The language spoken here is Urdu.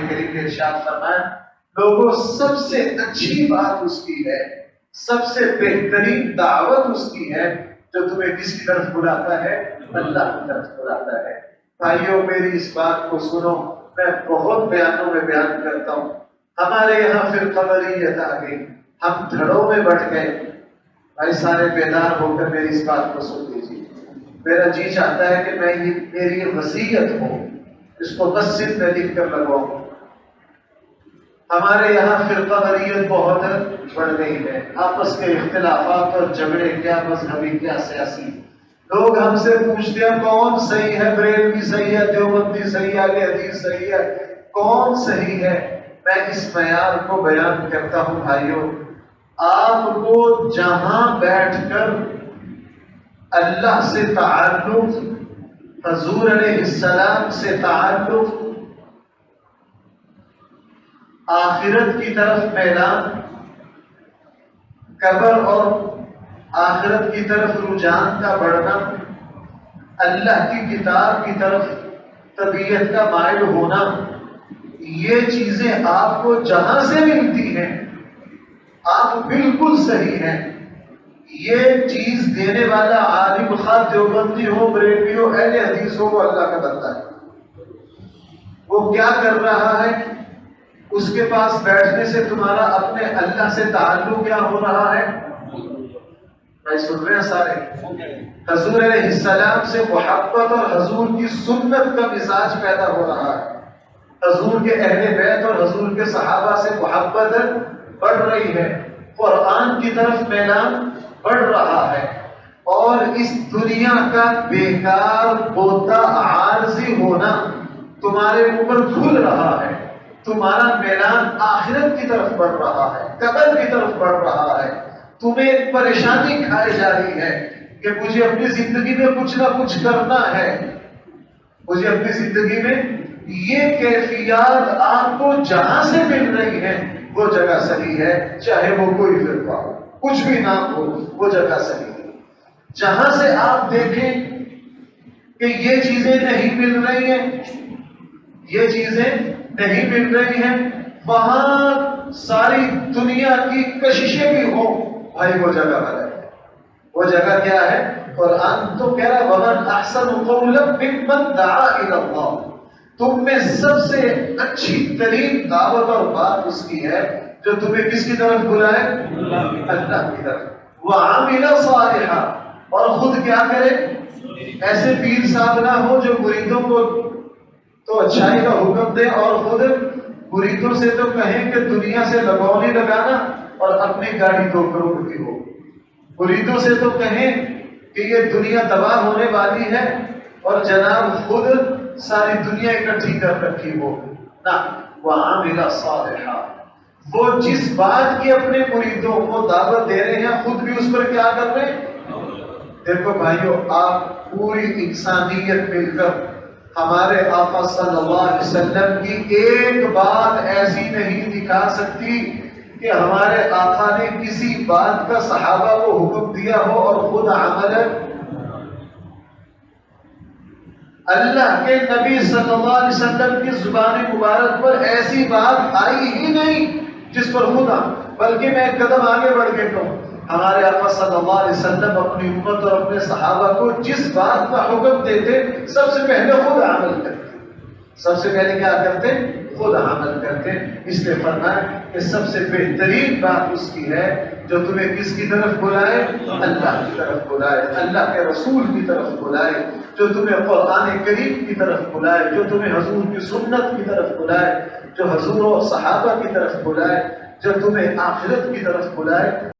کریم نے ارشاد فرمایا لوگوں سب سے اچھی بات اس کی ہے، سب سے بہترین دعوت اس کی ہے جو تمہیں کس کی طرف بلاتا ہے؟ اللہ کی طرف بلاتا ہے۔ بھائیوں میری اس بات کو سنو، میں بہت بیانوں میں بیان کرتا ہوں، ہمارے یہاں فرقہ واریت آ گئی، ہم دھڑوں میں بٹ گئے۔ بھائی سارے بیدار ہو کر میری اس بات کو سن لیجیے، میرا جی چاہتا ہے کہ میں یہ میری وصیت ہو اس کو مسجد میں لکھ کر لگواؤں۔ ہمارے یہاں فرقہ واریت بہت بڑھ گئی ہے، آپس کے اختلافات اور جھگڑے، کیا مذہبی کیا سیاسی۔ لوگ ہم سے پوچھتے ہیں کون صحیح ہے، بریلوی صحیح ہے، دیوبندی صحیح ہے، اہل حدیث صحیح ہے، کون صحیح ہے؟ میں اس معیار کو بیان کرتا ہوں بھائیوں، آپ کو جہاں بیٹھ کر اللہ سے تعلق، حضور علیہ السلام سے تعلق، آخرت کی طرف میلان، قبر اور آخرت کی طرف رجحان کا بڑھنا، اللہ کی کتاب کی طرف طبیعت کا مائل ہونا، یہ چیزیں آپ کو جہاں سے ملتی ہیں آپ بالکل صحیح ہیں۔ یہ چیز دینے والا عالم خواہ دیوبندی ہو، بریلوی ہو، اہل حدیث ہو، وہ اللہ کا بندہ ہے۔ وہ کیا کر رہا ہے؟ اس کے پاس بیٹھنے سے تمہارا اپنے اللہ سے تعلق کیا ہو رہا ہے؟ بھائی سن رہے ہیں سارے؟ حضور علیہ السلام سے محبت اور حضور کی سنت کا مزاج پیدا ہو رہا ہے، حضور کے اہل بیت اور حضور کے صحابہ سے محبت بڑھ رہی ہے، قرآن کی طرف میلان بڑھ رہا ہے، اور اس دنیا کا بیکار ہوتا عارضی ہونا تمہارے اوپر کھل رہا ہے، تمہارا میلان آخرت کی طرف بڑھ رہا ہے، قبر کی طرف بڑھ رہا ہے، تمہیں ایک پریشانی کھائی جا رہی ہے کہ مجھے اپنی زندگی میں کچھ نہ کچھ کرنا ہے، مجھے اپنی زندگی میں یہ کیفیات آپ کو جہاں سے مل رہی ہے وہ جگہ صحیح ہے، چاہے وہ کوئی فرقہ ہو، کچھ بھی نام ہو، وہ جگہ صحیح ہے۔ جہاں سے آپ دیکھیں کہ یہ چیزیں نہیں مل رہی ہیں، یہ چیزیں نہیں مل رہی ہیں، وہاں ساری دنیا کی کششیں بھی ہوں، بھائی وہ جگہ غلط ہے۔ وہ جگہ کیا ہے؟ قرآن تو کہہ رہا ہے وَمَنْ أَحْسَنُ قَوْلًا مِمَّنْ دَعَا إِلَى اللَّهِ، تم میں سب سے اچھی ترین دعوت اور بات اس کی ہے جو تمہیں کس کی طرف بلائے؟ اللہ کی طرف۔ وَعَمِلَ صَالِحًا، اور خود کیا کرے؟ ایسے پیر صاحب نہ ہو جو مریدوں کو تو اچھائی کا حکم دے اور خود مریدوں سے تو کہیں کہ دنیا سے لگاؤ نہیں لگانا اور اپنی گاڑی 2 کروڑ کی ہو، مریدوں سے تو کہیں کہ یہ دنیا تباہ ہونے والی ہے اور جناب خود ساری دنیا اکٹھی کر رکھی ہو نہ۔ وَعَمِلَ صَالِحًا، وہ جس بات کی اپنے مریدوں کو دعوت دے رہے ہیں خود بھی اس پر کیا کر رہے ہیں؟ دیکھو بھائیو، آپ پوری انسانیت مل کر ہمارے آقا صلی اللہ علیہ وسلم کی ایک بات ایسی نہیں دکھا سکتی کہ ہمارے آقا نے کسی بات کا صحابہ کو حکم دیا ہو اور خود عمل۔ اللہ کے نبی صلی اللہ علیہ وسلم کی زبان مبارک پر ایسی بات آئی ہی نہیں جس پر خود بلکہ میں ایک قدم آگے بڑھ کے کہوں، ہمارے آقا صلی اللہ علیہ وسلم اپنی امت اور اپنے صحابہ کو جس بات کا حکم دیتے سب سے پہلے خود عمل کرتے، سب سے پہلے کیا کرتے؟ خود عمل کرتے۔ اس لیے فرمایا کہ سب سے بہترین بات اس کی ہے جو تمہیں کس کی طرف بلائے؟ اللہ کی طرف بلائے، اللہ کے رسول کی طرف بلائے، جو تمہیں قرآن کریم کی طرف بلائے، جو تمہیں حضور کی سنت کی طرف بلائے، جو حضور و صحابہ کی طرف بلائے، جو تمہیں آخرت کی طرف بلائے۔